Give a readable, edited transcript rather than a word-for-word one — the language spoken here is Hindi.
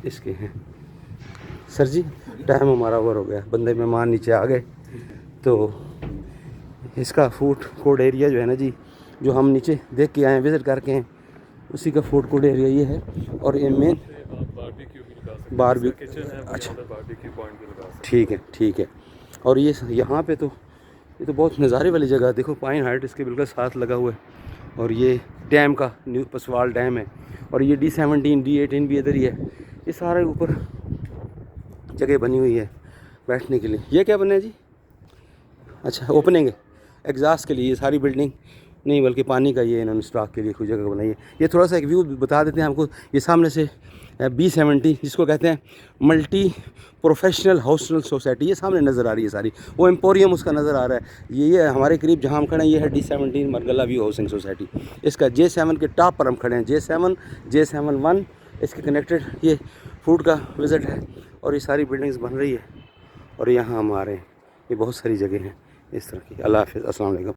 इसके हैं। सर जी टाइम हमारा ओवर हो गया, बंदे मेहमान नीचे आ गए, तो इसका फूड कोर्ट एरिया जो है ना जी, जो हम नीचे देख के आए हैं, विज़िट करके हैं, उसी का फूड कोर्ट एरिया ये है। और ये मेन बारबेक्यू किचन है। अच्छा बारबेक्यू पॉइंट भी लगा सकते हैं। ठीक है ठीक है। और ये यहाँ पे तो ये तो बहुत नज़ारे वाली जगह है। देखो पाइन हाइट इसके बिल्कुल साथ लगा हुआ है, और ये डैम का न्यू पसवाल डैम है, और ये D17 D18 भी इधर ही है। ये सारे ऊपर जगह बनी हुई है बैठने के लिए। ये क्या बना है जी? अच्छा ओपनिंग है एग्जॉस्ट के लिए। ये सारी बिल्डिंग नहीं बल्कि पानी का ये इन्होंने स्टॉक के लिए कोई जगह बनाई है। ये थोड़ा सा एक व्यू बता देते हैं हमको। ये सामने से B70 जिसको कहते हैं मल्टी प्रोफेशनल हाउसिंग सोसाइटी, ये सामने नज़र आ रही है सारी। वो एम्पोरियम उसका नज़र आ रहा है। ये हमारे करीब जहाँ हम खड़े हैं, ये है D17 Margalla view housing society. इसका J7 के टॉप पर हम खड़े हैं। J7 J71 इसके कनेक्टेड ये फूड का विज़िट है, और ये सारी बिल्डिंग्स बन रही है, और यहाँ हम आ रहे हैं। ये बहुत सारी जगह हैं इस तरह की। अल्लाह हाफ़िज़, अस्सलाम वालेकुम।